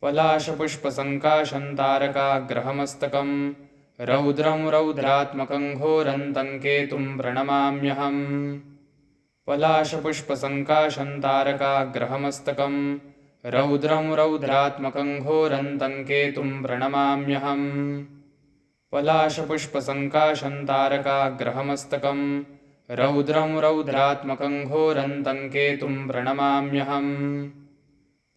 पलाशपुष्पसङ्काशन्तारकाग्रहमस्तकं रौद्रं रौद्रात्मकं घोरन्तं केतुं प्रणमाम्यहम् पलाशपुष्पसङ्काशन्तारकाग्रहमस्तकं रौद्रं रौद्रात्मकं घोरन्तं केतुं प्रणमाम्यहम् पलाशपुष्पसङ्काशन्तारकाग्रहमस्तकं रौद्रं रौद्रात्मकं घोरन्तं केतुं प्रणमाम्यहम्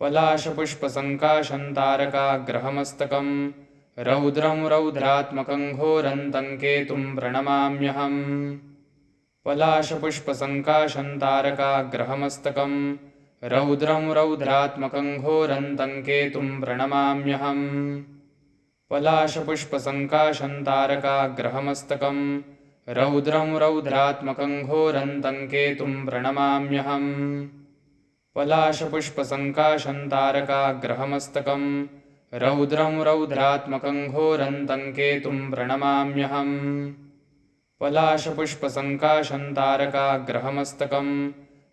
पलाशपुष्पसङ्काशन्तारकाग्रहमस्तकं रौद्रं रौद्रात्मकं घोरन्तं केतुं प्रणमाम्यहम् पलाशपुष्पसङ्काशन्तारकाग्रहमस्तकं रौद्रं रौद्रात्मकं घोरन्तं केतुं प्रणमाम्यहम् पलाशपुष्पसङ्काशन्तारकाग्रहमस्तकं रौद्रं रौद्रात्मकं घोरन्तं केतुं प्रणमाम्यहम् पलाशपुष्पसङ्काशन्तारकाग्रहमस्तकं रौद्रं रौद्रात्मकं घोरन्तं केतुं प्रणमाम्यहम् पलाशपुष्पसङ्काशन्तारकाग्रहमस्तकं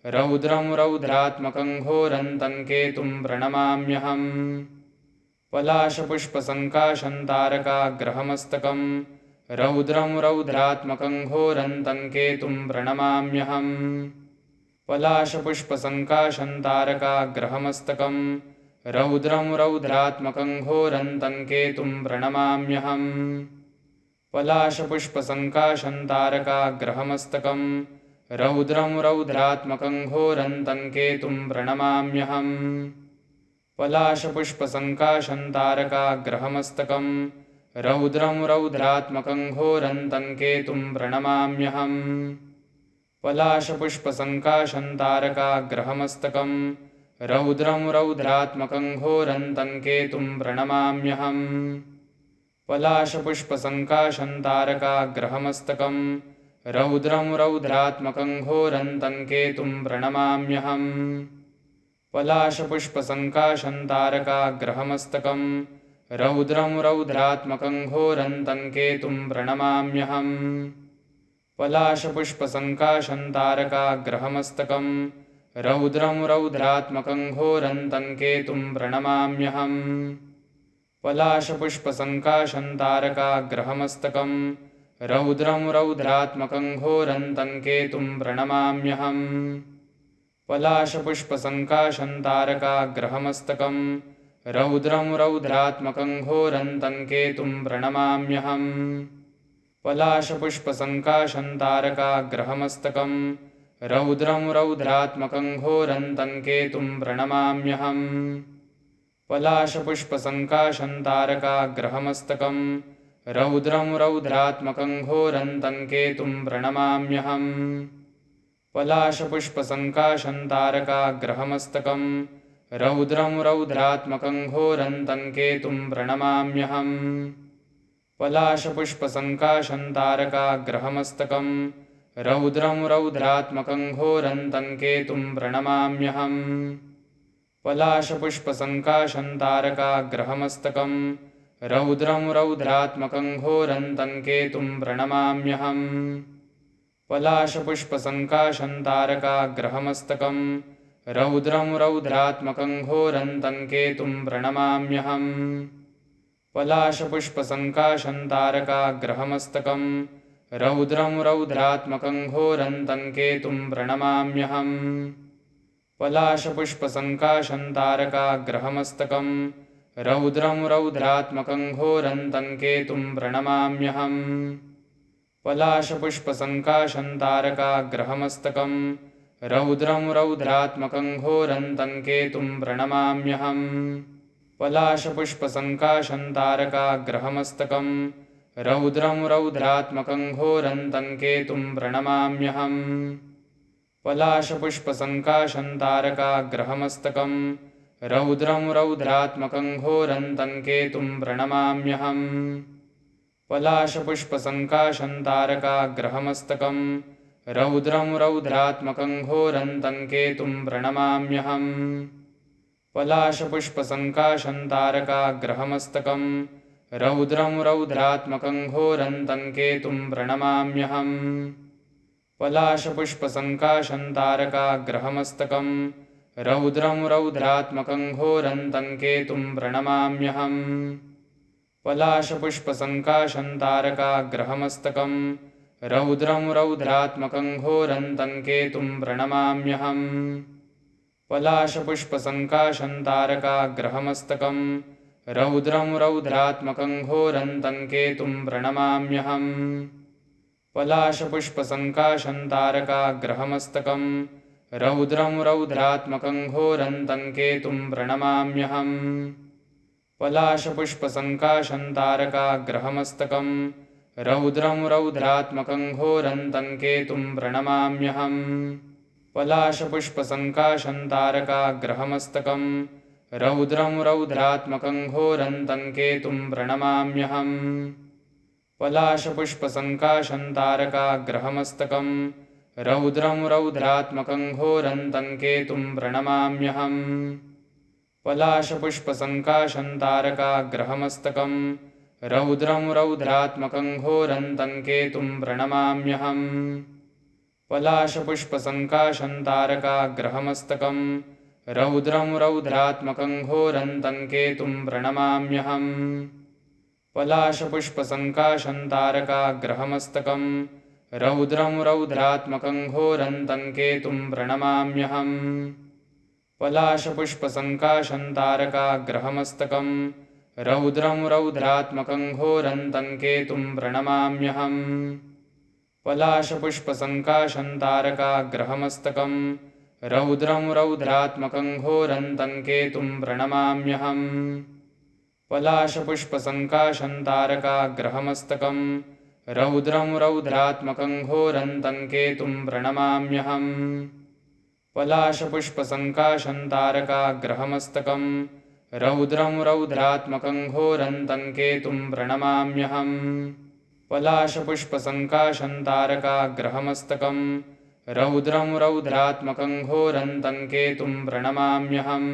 रौद्रं रौद्रात्मकं घोरन्तं केतुं प्रणमाम्यहम् पलाशपुष्पसङ्काशन्तारकाग्रहमस्तकं रौद्रं रौद्रात्मकं घोरन्तं केतुं प्रणमाम्यहम् पलाशपुष्पसङ्काशन्तारकाग्रहमस्तकं रौद्रं रौद्रात्मकं घोरन्तं केतुं प्रणमाम्यहम् पलाशपुष्पसङ्काशन्तारकाग्रहमस्तकं रौद्रं रौद्रात्मकं घोरन्तं केतुं प्रणमाम्यहम् पलाशपुष्पसङ्काशन्तारकाग्रहमस्तकं रौद्रं रौद्रात्मकं घोरन्तं केतुं प्रणमाम्यहम् पलाशपुष्पसङ्काशन्तारकाग्रहमस्तकं रौद्रं रौद्रात्मकं घोरन्तं केतुं प्रणमाम्यहम् पलाशपुष्पसङ्काशन्तारकाग्रहमस्तकं रौद्रं रौद्रात्मकं घोरन्तं केतुं प्रणमाम्यहम् पलाशपुष्पसङ्काशन्तारकाग्रहमस्तकं रौद्रं रौद्रात्मकं घोरन्तं केतुं प्रणमाम्यहम् पलाशपुष्पसङ्काशन्तारकाग्रहमस्तकं रौद्रं रौद्रात्मकं घोरन्तं केतुं प्रणमाम्यहम् पलाशपुष्पसङ्काशन्तारकाग्रहमस्तकं रौद्रं रौद्रात्मकं घोरन्तं केतुं प्रणमाम्यहम् पलाशपुष्पसङ्काशन्तारकाग्रहमस्तकं रौद्रं रौद्रात्मकं घोरन्तं केतुं प्रणमाम्यहम् पलाशपुष्पसङ्काशन्तारकाग्रहमस्तकं रौद्रं रौद्रात्मकं घोरन्तं केतुं प्रणमाम्यहम् पलाशपुष्पसङ्काशन्तारकाग्रहमस्तकं रौद्रं रौद्रात्मकं घोरन्तं केतुं प्रणमाम्यहम् पलाशपुष्पसङ्काशन्तारकाग्रहमस्तकं रौद्रं रौद्रात्मकं घोरन्तं केतुं प्रणमाम्यहम् पलाशपुष्पसङ्काशन्तारकाग्रहमस्तकं रौद्रं रौद्रात्मकं घोरन्तं केतुं प्रणमाम्यहम् पलाशपुष्पसङ्काशन्तारकाग्रहमस्तकं रौद्रं रौद्रात्मकं घोरन्तं केतुं प्रणमाम्यहम् पलाशपुष्पसङ्काशन्तारकाग्रहमस्तकं रौद्रं रौद्रात्मकं घोरन्तं केतुं प्रणमाम्यहम् पलाशपुष्पसङ्काशन्तारकाग्रहमस्तकं रौद्रं रौद्रात्मकं घोरन्तं केतुं प्रणमाम्यहम् पलाशपुष्पसङ्काशन्तारकाग्रहमस्तकं रौद्रं रौद्रात्मकं घोरन्तं केतुं प्रणमाम्यहम् पलाशपुष्पसङ्काशन्तारकाग्रहमस्तकं रौद्रं रौद्रात्मकं घोरन्तं केतुं प्रणमाम्यहम् पलाशपुष्पसङ्काशन्तारकाग्रहमस्तकं रौद्रं रौद्रात्मकं घोरन्तं केतुं प्रणमाम्यहम् पलाशपुष्पसङ्काशन्तारकाग्रहमस्तकं रौद्रं रौद्रात्मकं घोरन्तं केतुं प्रणमाम्यहम् पलाशपुष्पसङ्काशन्तारकाग्रहमस्तकं रौद्रं रौद्रात्मकं घोरन्तं केतुं प्रणमाम्यहम् पलाशपुष्पसङ्काशन्तारकाग्रहमस्तकं रौद्रं रौद्रात्मकं घोरन्तं केतुं प्रणमाम्यहम् पलाशपुष्पसङ्काशन्तारकाग्रहमस्तकं रौद्रं रौद्रात्मकं घोरन्तं केतुं प्रणमाम्यहम् पलाशपुष्पसङ्काशं तारकाग्रहमस्तकं रौद्रं रौद्रात्मकं घोरन्तं केतुं प्रणमाम्यहम् पलाशपुष्पसङ्काशं तारकाग्रहमस्तकं रौद्रं रौद्रात्मकं घोरन्तं केतुं प्रणमाम्यहम् पलाशपुष्पसङ्काशं तारकाग्रहमस्तकं रौद्रं रौद्रात्मकं घोरन्तं केतुं प्रणमाम्यहम् पलाशपुष्पसङ्काशं तारकाग्रहमस्तकं रौद्रं रौद्रात्मकं घोरन्तं केतुं प्रणमाम्यहम् पलाशपुष्पसङ्काशं तारकाग्रहमस्तकं रौद्रं रौद्रात्मकं घोरन्तं केतुं प्रणमाम्यहम् पलाशपुष्पसङ्काशं तारकाग्रहमस्तकं रौद्रं रौद्रात्मकं घोरन्तं केतुं प्रणमाम्यहम् पलाशपुष्पसङ्काशं तारकाग्रहमस्तकं रौद्रं रौद्रात्मकं घोरन्तं केतुं प्रणमाम्यहम् पलाशपुष्पसङ्काशं तारकाग्रहमस्तकं रौद्रं रौद्रात्मकं घोरन्तं केतुं प्रणमाम्यहम् पलाशपुष्पसङ्काशं तारकाग्रहमस्तकं रौद्रं रौद्रात्मकं घोरन्तं केतुं प्रणमाम्यहम् पलाशपुष्पसङ्काशं तारकाग्रहमस्तकं रौद्रं रौद्रात्मकं घोरन्तं केतुं प्रणमाम्यहम् पलाशपुष्पसङ्काशं तारकाग्रहमस्तकं रौद्रं रौद्रात्मकं घोरन्तं केतुं प्रणमाम्यहम् पलाशपुष्पसङ्काशं तारकाग्रहमस्तकं रौद्रं रौद्रात्मकं घोरन्तं केतुं प्रणमाम्यहम् पलाशपुष्पसङ्काशं तारकाग्रहमस्तकं रौद्रं रौद्रात्मकं घोरन्तं केतुं प्रणमाम्यहम् पलाशपुष्पसङ्काशं तारकाग्रहमस्तकं रौद्रं रौद्रात्मकं घोरन्तं केतुं प्रणमाम्यहम्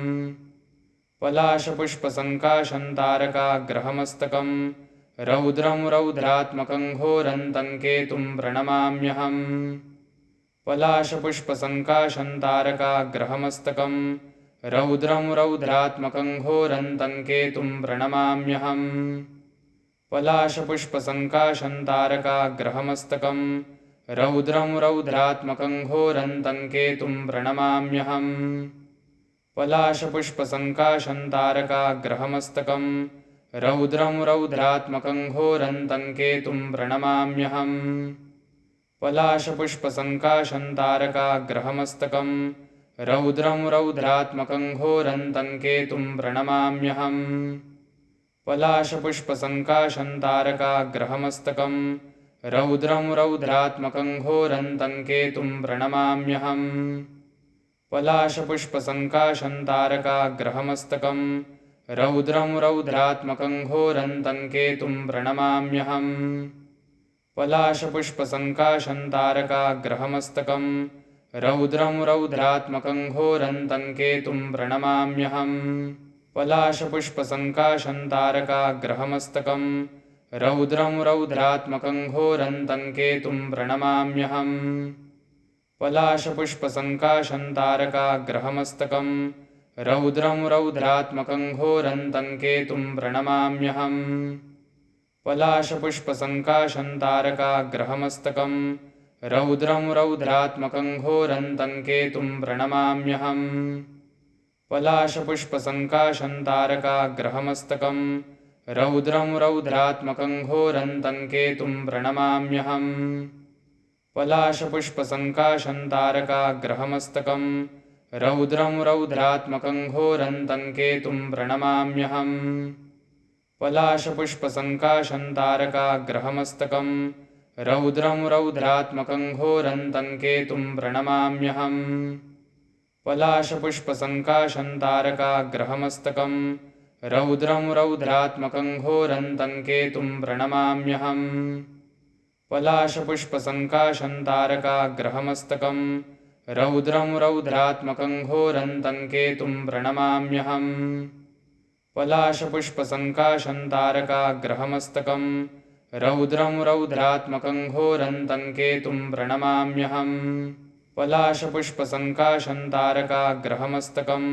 पलाशपुष्पसङ्काशं तारकाग्रहमस्तकं रौद्रं रौद्रात्मकं घोरन्तं केतुं प्रणमाम्यहम् पलाशपुष्पसङ्काशं तारकाग्रहमस्तकं रौद्रं रौद्रात्मकं घोरन्तं केतुं प्रणमाम्यहम् पलाशपुष्पसङ्काशं तारकाग्रहमस्तकं रौद्रं रौद्रात्मकं घोरन्तं केतुं प्रणमाम्यहम् पलाशपुष्पसङ्काशं तारकाग्रहमस्तकं रौद्रं रौद्रात्मकं घोरन्तं केतुं प्रणमाम्यहम् पलाशपुष्पसङ्काशं तारकाग्रहमस्तकं रौद्रं रौद्रात्मकं घोरन्तं केतुं प्रणमाम्यहम् पलाशपुष्पसङ्काशं तारकाग्रहमस्तकं रौद्रं रौद्रात्मकं घोरन्तं केतुं प्रणमाम्यहम् पलाशपुष्पसङ्काशं तारकाग्रहमस्तकं रौद्रं रौद्रात्मकं घोरन्तं केतुं प्रणमाम्यहम् पलाशपुष्पसङ्काशं तारकाग्रहमस्तकं रौद्रं रौद्रात्मकं घोरन्तं केतुं प्रणमाम्यहम् पलाशपुष्पसङ्काशं तारकाग्रहमस्तकं रौद्रं रौद्रात्मकं घोरन्तं केतुं प्रणमाम्यहम् पलाशपुष्पसङ्काशं तारकाग्रहमस्तकं रौद्रं रौद्रात्मकं घोरन्तं केतुं प्रणमाम्यहम् पलाशपुष्पसङ्काशं तारकाग्रहमस्तकं रौद्रं रौद्रात्मकं घोरन्तं केतुं प्रणमाम्यहम् पलाशपुष्पसङ्काशं तारकाग्रहमस्तकं रौद्रं रौद्रात्मकं घोरन्तं केतुं प्रणमाम्यहम् पलाशपुष्पसङ्काशं तारकाग्रहमस्तकं रौद्रं रौद्रात्मकं घोरन्तं केतुं प्रणमाम्यहम् पलाशपुष्पसङ्काशं तारकाग्रहमस्तकं रौद्रं रौद्रात्मकं घोरन्तं केतुं प्रणमाम्यहम् पलाशपुष्पसङ्काशं तारकाग्रहमस्तकं रौद्रं रौद्रात्मकं घोरन्तं केतुं प्रणमाम्यहम् पलाशपुष्पसङ्काशं तारकाग्रहमस्तकं रौद्रं रौद्रात्मकं घोरन्तं केतुं प्रणमाम्यहम् पलाशपुष्पसङ्काशं तारकाग्रहमस्तकं रौद्रं रौद्रात्मकं घोरन्तं केतुं प्रणमाम्यहम् पलाशपुष्पसङ्काशन्तारकाग्रहमस्तकं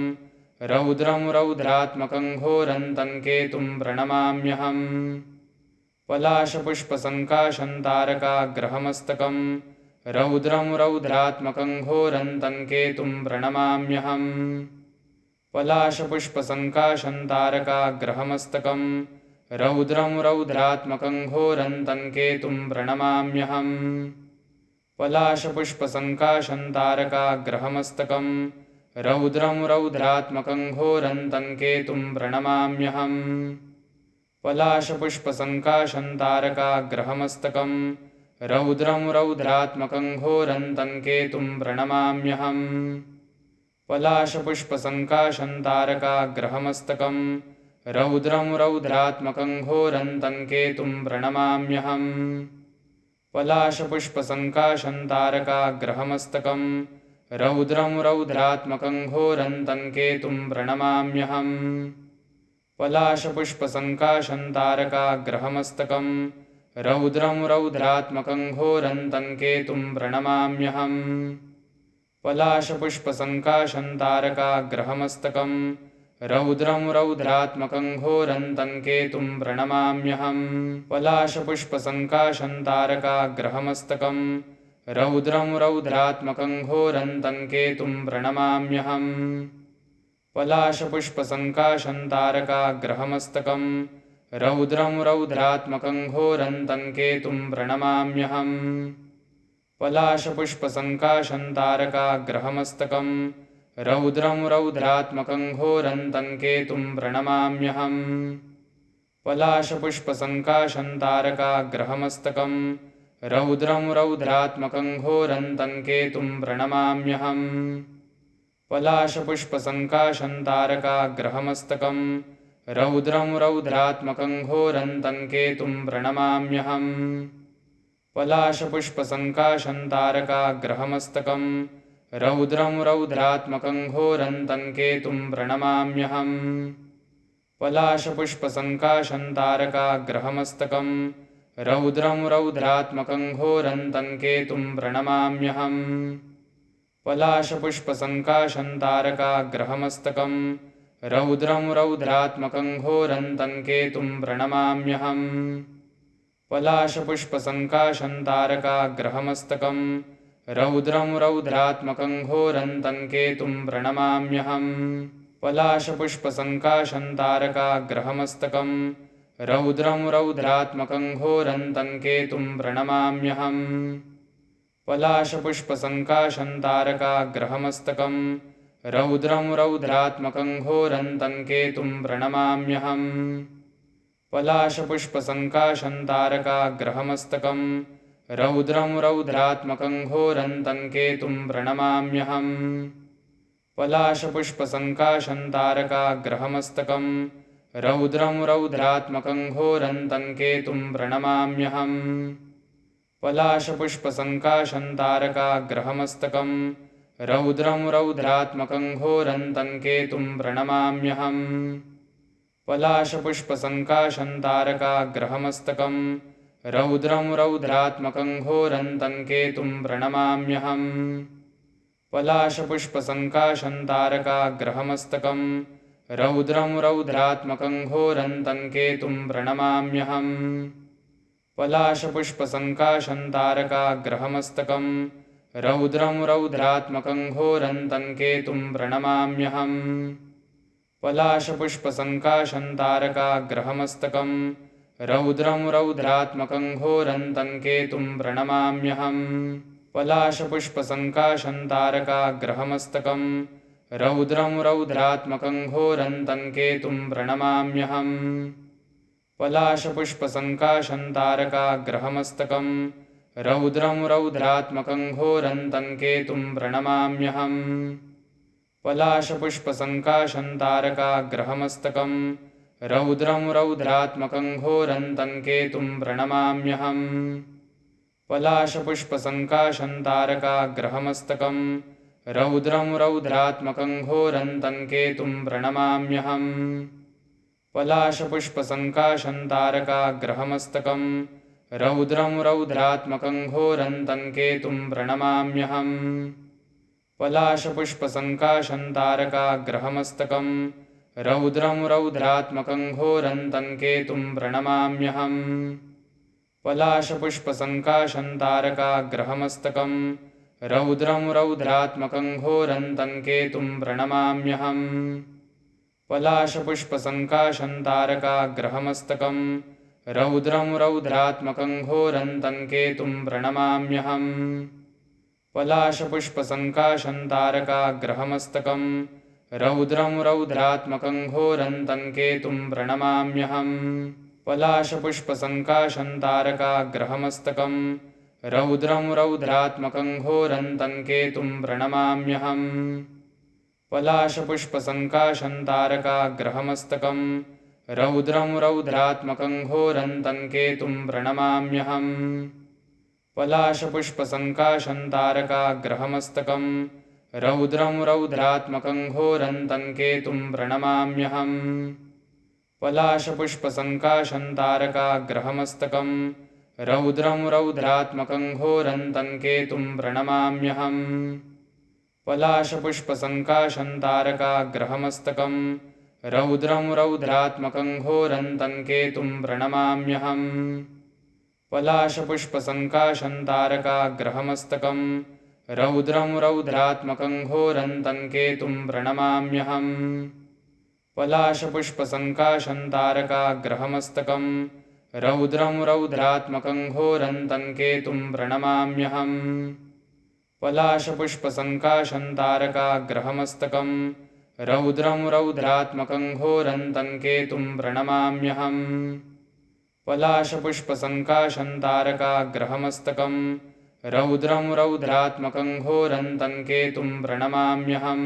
रौद्रं रौद्रात्मकं घोरन्तं केतुं प्रणमाम्यहम् पलाशपुष्पसङ्काशन्तारकाग्रहमस्तकं रौद्रं रौद्रात्मकं घोरन्तं केतुं प्रणमाम्यहम् पलाशपुष्पसङ्काशन्तारकाग्रहमस्तकं रौद्रं रौद्रात्मकं घोरन्तं केतुं प्रणमाम्यहम् पलाशपुष्पसङ्काशन्तारकाग्रहमस्तकं रौद्रं रौद्रात्मकं घोरन्तं केतुं प्रणमाम्यहम् पलाशपुष्पसङ्काशन्तारकाग्रहमस्तकं रौद्रं रौद्रात्मकं घोरन्तं केतुं प्रणमाम्यहम् पलाशपुष्पसङ्काशन्तारकाग्रहमस्तकं रौद्रं रौद्रात्मकं घोरन्तं केतुं प्रणमाम्यहम् पलाशपुष्पसङ्काशन्तारकाग्रहमस्तकं रौद्रं रौद्रात्मकं घोरन्तं केतुं प्रणमाम्यहम् पलाशपुष्पसङ्काशन्तारकाग्रहमस्तकं रौद्रं रौद्रात्मकं घोरन्तं केतुं प्रणमाम्यहम् पलाशपुष्पसङ्काशन्तारकाग्रहमस्तकं रौद्रं रौद्रात्मकं घोरन्तं केतुं प्रणमाम्यहम् पलाशपुष्पसङ्काशन्तारकाग्रहमस्तकं रौद्रं रौद्रात्मकं घोरन्तं केतुं प्रणमाम्यहम् पलाशपुष्पसङ्काशन्तारकाग्रहमस्तकं रौद्रं रौद्रात्मकं घोरन्तं केतुं प्रणमाम्यहम् पलाशपुष्पसङ्काशन्तारकाग्रहमस्तकं रौद्रं रौद्रात्मकं घोरन्तं केतुं प्रणमाम्यहम् पलाशपुष्पसङ्काशन्तारकाग्रहमस्तकं रौद्रं रौद्रात्मकं घोरन्तं केतुं प्रणमाम्यहम् पलाशपुष्पसङ्काशन्तारकाग्रहमस्तकं रौद्रं रौद्रात्मकं घोरन्तं केतुं प्रणमाम्यहम् पलाशपुष्पसङ्काशन्तारकाग्रहमस्तकं रौद्रं रौद्रात्मकं घोरन्तं केतुं प्रणमाम्यहम् पलाशपुष्पसङ्काशन्तारकाग्रहमस्तकं रौद्रं रौद्रात्मकं घोरन्तं केतुं प्रणमाम्यहम् पलाशपुष्पसङ्काशन्तारकाग्रहमस्तकं रौद्रं रौद्रात्मकं घोरन्तं केतुं प्रणमाम्यहम् पलाशपुष्पसङ्काशन्तारकाग्रहमस्तकं रौद्रं रौद्रात्मकं घोरन्तं केतुं प्रणमाम्यहम् पलाशपुष्पसङ्काशन्तारकाग्रहमस्तकं रौद्रं रौद्रात्मकं घोरन्तं केतुं प्रणमाम्यहम् पलाशपुष्पसङ्काशन्तारकाग्रहमस्तकं रौद्रं रौद्रात्मकं घोरन्तं केतुं प्रणमाम्यहम् पलाशपुष्पसङ्काशन्तारकाग्रहमस्तकं रौद्रं रौद्रात्मकं घोरन्तं केतुं प्रणमाम्यहम् पलाशपुष्पसङ्काशन्तारकाग्रहमस्तकं रौद्रं रौद्रात्मकं घोरन्तं केतुं प्रणमाम्यहम् पलाशपुष्पसङ्काशन्तारकाग्रहमस्तकं रौद्रं रौद्रात्मकं घोरन्तं केतुं प्रणमाम्यहम् पलाशपुष्पसङ्काशन्तारकाग्रहमस्तकं रौद्रं रौद्रात्मकं घोरन्तं केतुं प्रणमाम्यहम् पलाशपुष्पसङ्काशन्तारकाग्रहमस्तकं रौद्रं रौद्रात्मकं घोरन्तं केतुं प्रणमाम्यहम् पलाशपुष्पसङ्काशन्तारकाग्रहमस्तकं रौद्रं रौद्रात्मकं घोरन्तं केतुं प्रणमाम्यहम् पलाशपुष्पसङ्काशन्तारकाग्रहमस्तकं रौद्रं रौद्रात्मकं घोरन्तं केतुं प्रणमाम्यहम् पलाशपुष्पसङ्काशन्तारकाग्रहमस्तकं रौद्रं रौद्रात्मकं घोरन्तं केतुं प्रणमाम्यहम् पलाशपुष्पसङ्काशन्तारकाग्रहमस्तकं रौद्रं रौद्रात्मकं घोरन्तं केतुं प्रणमाम्यहम् पलाशपुष्पसङ्काशन्तारकाग्रहमस्तकं रौद्रं रौद्रात्मकं घोरन्तं केतुं प्रणमाम्यहम् पलाशपुष्पसङ्काशन्तारकाग्रहमस्तकं रौद्रं रौद्रात्मकं घोरन्तं केतुं प्रणमाम्यहम् पलाशपुष्पसङ्काशन्तारकाग्रहमस्तकं रौद्रं रौद्रात्मकं घोरन्तं केतुं प्रणमाम्यहम् पलाशपुष्पसङ्काशं तारकाग्रहमस्तकं रौद्रं रौद्रात्मकं घोरं तं केतुं प्रणमाम्यहम् पलाशपुष्पसङ्काशं तारकाग्रहमस्तकं रौद्रं रौद्रात्मकं घोरं तं केतुं प्रणमाम्यहम् पलाशपुष्पसङ्काशं तारकाग्रहमस्तकं रौद्रं रौद्रात्मकं घोरं तं केतुं प्रणमाम्यहम् पलाशपुष्पसङ्काशं तारकाग्रहमस्तकं रौद्रं रौद्रात्मकं घोरं तं केतुं प्रणमाम्यहम् पलाशपुष्पसङ्काशं तारकाग्रहमस्तकं रौद्रं रौद्रात्मकं घोरं तं केतुं प्रणमाम्यहम् पलाशपुष्पसङ्काशं तारकाग्रहमस्तकं रौद्रं रौद्रात्मकं घोरं तं केतुं प्रणमाम्यहम् पलाशपुष्पसङ्काशं तारकाग्रहमस्तकं रौद्रं रौद्रात्मकं घोरं तं केतुं प्रणमाम्यहम् पलाशपुष्पसङ्काशं तारकाग्रहमस्तकं रौद्रं रौद्रात्मकं घोरं तं केतुं प्रणमाम्यहम् पलाशपुष्पसङ्काशं तारकाग्रहमस्तकं रौद्रं रौद्रात्मकं घोरं तं केतुं प्रणमाम्यहम् पलाशपुष्पसङ्काशं तारकाग्रहमस्तकं रौद्रं रौद्रात्मकं घोरं तं केतुं प्रणमाम्यहम् पलाशपुष्पसङ्काशं तारकाग्रहमस्तकं रौद्रं रौद्रात्मकं घोरं तं केतुं प्रणमाम्यहम् पलाशपुष्पसङ्काशं तारकाग्रहमस्तकं रौद्रं रौद्रात्मकं घोरं तं केतुं प्रणमाम्यहम् पलाशपुष्पसङ्काशं तारकाग्रहमस्तकं रौद्रं रौद्रात्मकं घोरं तं केतुं प्रणमाम्यहम् पलाशपुष्पसङ्काशं तारकाग्रहमस्तकं रौद्रं रौद्रात्मकं घोरं तं केतुं प्रणमाम्यहम् पलाशपुष्पसङ्काशं तारकाग्रहमस्तकं रौद्रं रौद्रात्मकं घोरं तं केतुं प्रणमाम्यहम् पलाशपुष्पसङ्काशं तारकाग्रहमस्तकं रौद्रं रौद्रात्मकं घोरं तं केतुं प्रणमाम्यहम् पलाशपुष्पसङ्काशं तारकाग्रहमस्तकं रौद्रं रौद्रात्मकं घोरं तं केतुं प्रणमाम्यहम्